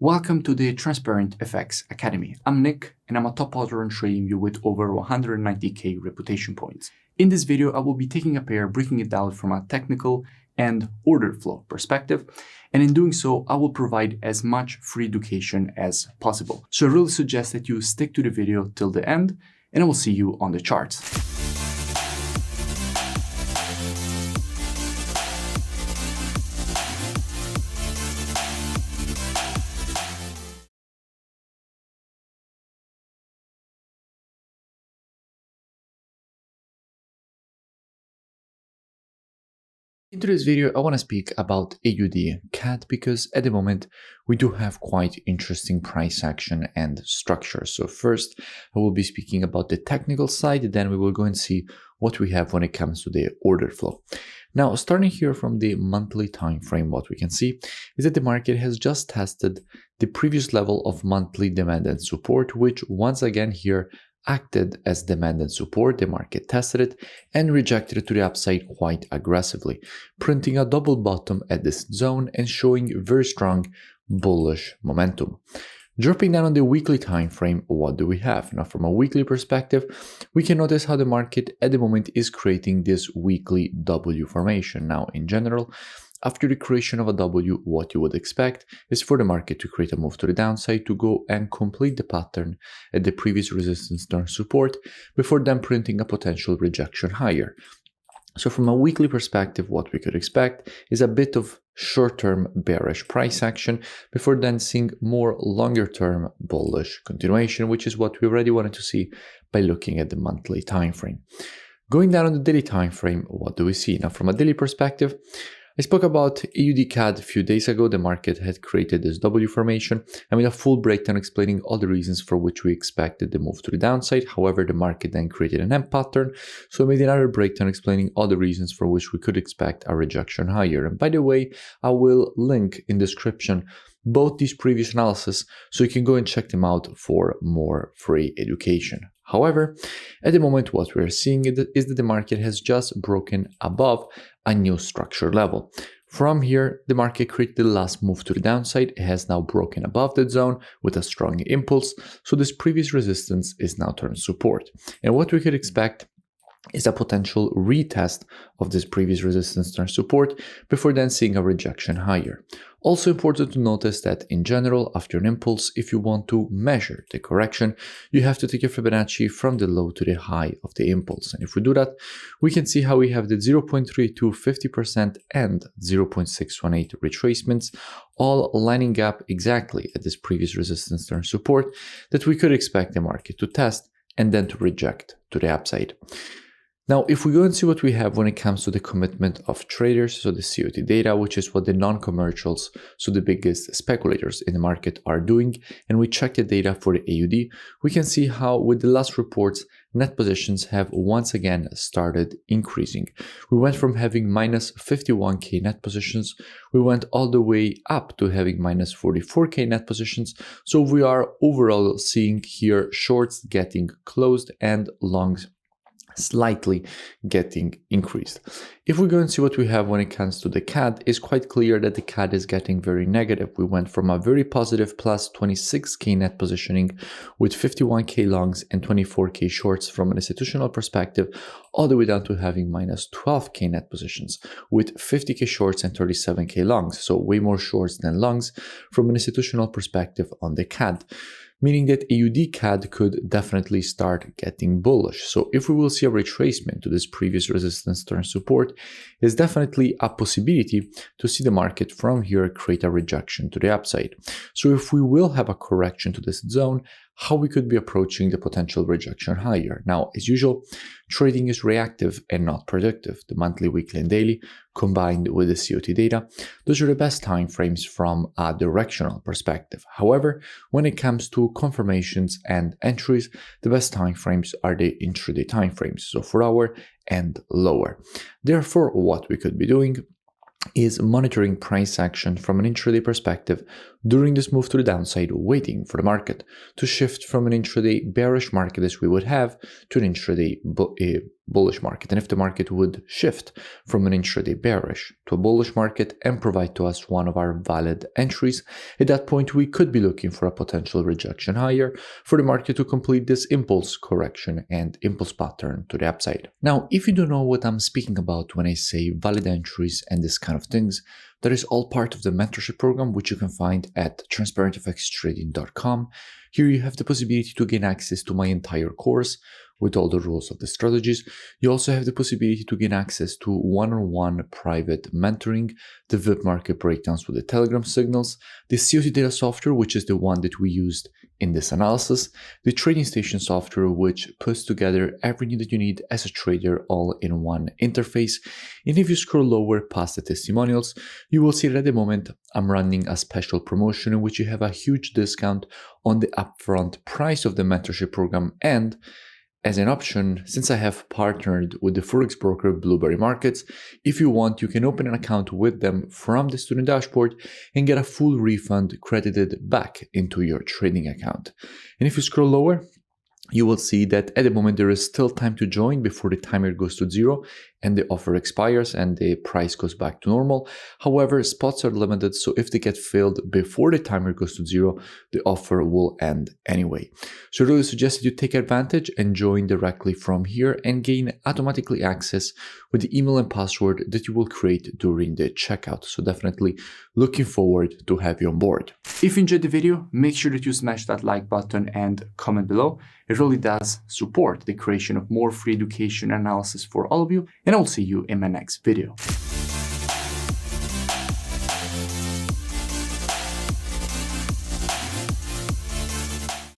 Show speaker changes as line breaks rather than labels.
Welcome to the Transparent FX Academy. I'm Nick, and I'm a top author and trading view with over 190k reputation points. In this video, I will be taking a pair, breaking it down from a technical and order flow perspective. And in doing so, I will provide as much free education as possible. So I really suggest that you stick to the video till the end, and I will see you on the charts. In today's video, I want to speak about AUD CAD because at the moment we do have quite interesting price action and structure. So first, I will be speaking about the technical side, then we will go and see what we have when it comes to the order flow. Now, starting here from the monthly time frame, what we can see is that the market has just tested the previous level of monthly demand and support, which once again here acted as demand and support. The market tested it and rejected it to the upside quite aggressively, printing a double bottom at this zone and showing very strong bullish momentum. Dropping down on the weekly time frame, what do we have? Now, from a weekly perspective, we can notice how the market at the moment is creating this weekly W formation. Now, in general, after the creation of a W, what you would expect is for the market to create a move to the downside to go and complete the pattern at the previous resistance turn support before then printing a potential rejection higher. So from a weekly perspective, what we could expect is a bit of short-term bearish price action before then seeing more longer-term bullish continuation, which is what we already wanted to see by looking at the monthly time frame. Going down on the daily time frame, what do we see? Now, from a daily perspective, I spoke about AUD CAD a few days ago. The market had created this W formation. I made a full breakdown explaining all the reasons for which we expected the move to the downside. However, the market then created an M pattern. So I made another breakdown explaining all the reasons for which we could expect a rejection higher. And by the way, I will link in description both these previous analysis so you can go and check them out for more free education. However, at the moment, what we're seeing is that the market has just broken above a new structure level. From here, the market created the last move to the downside. It has now broken above that zone with a strong impulse. So this previous resistance is now turned support. And what we could expect is a potential retest of this previous resistance turn support before then seeing a rejection higher. Also important to notice that in general, after an impulse, if you want to measure the correction, you have to take a Fibonacci from the low to the high of the impulse. And if we do that, we can see how we have the 0.32 50% and 0.618 retracements all lining up exactly at this previous resistance turn support that we could expect the market to test and then to reject to the upside. Now, if we go and see what we have when it comes to the commitment of traders, so the CAD data, which is what the non-commercials, so the biggest speculators in the market are doing, and we check the data for the AUD, we can see how with the last reports, net positions have once again started increasing. We went from having minus 51k net positions, we went all the way up to having minus 44k net positions. So we are overall seeing here shorts getting closed and longs slightly getting increased. If we go and see what we have when it comes to the CAD, it's quite clear that the CAD is getting very negative. We went from a very positive plus 26k net positioning with 51k longs and 24k shorts from an institutional perspective, all the way down to having minus 12k net positions with 50k shorts and 37k longs. So way more shorts than longs from an institutional perspective on the CAD. Meaning that AUD CAD could definitely start getting bullish. So if we will see a retracement to this previous resistance turn support, is definitely a possibility to see the market from here create a rejection to the upside. So if we will have a correction to this zone, how we could be approaching the potential rejection higher. Now, as usual, trading is reactive and not predictive. The monthly, weekly, and daily combined with the COT data, those are the best time frames from a directional perspective. However, when it comes to confirmations and entries, the best time frames are the intraday time frames, so 4 hour and lower. Therefore, what we could be doing is monitoring price action from an intraday perspective during this move to the downside, waiting for the market to shift from an intraday bearish market as we would have to an intraday bullish market. And if the market would shift from an intraday bearish to a bullish market and provide to us one of our valid entries, at that point we could be looking for a potential rejection higher for the market to complete this impulse correction and impulse pattern to the upside. Now, if you don't know what I'm speaking about when I say valid entries and this kind of things, that is all part of the mentorship program, which you can find at transparentfxtrading.com. Here you have the possibility to gain access to my entire course with all the rules of the strategies. You also have the possibility to gain access to one-on-one private mentoring, the VIP market breakdowns with the Telegram signals, the CAD data software, which is the one that we used in this analysis, the trading station software, which puts together everything that you need as a trader all in one interface. And if you scroll lower past the testimonials, you will see that at the moment I'm running a special promotion in which you have a huge discount on the upfront price of the mentorship program. And as an option, since I have partnered with the forex broker Blueberry Markets, if you want, you can open an account with them from the student dashboard and get a full refund credited back into your trading account. And if you scroll lower, you will see that at the moment there is still time to join before the timer goes to 0 and the offer expires and the price goes back to normal. However, spots are limited, so if they get filled before the timer goes to 0, the offer will end anyway. So I really suggest that you take advantage and join directly from here and gain automatically access with the email and password that you will create during the checkout. So definitely looking forward to have you on board. If you enjoyed the video, make sure that you smash that like button and comment below. It really does support the creation of more free education and analysis for all of you, and I'll see you in my next video.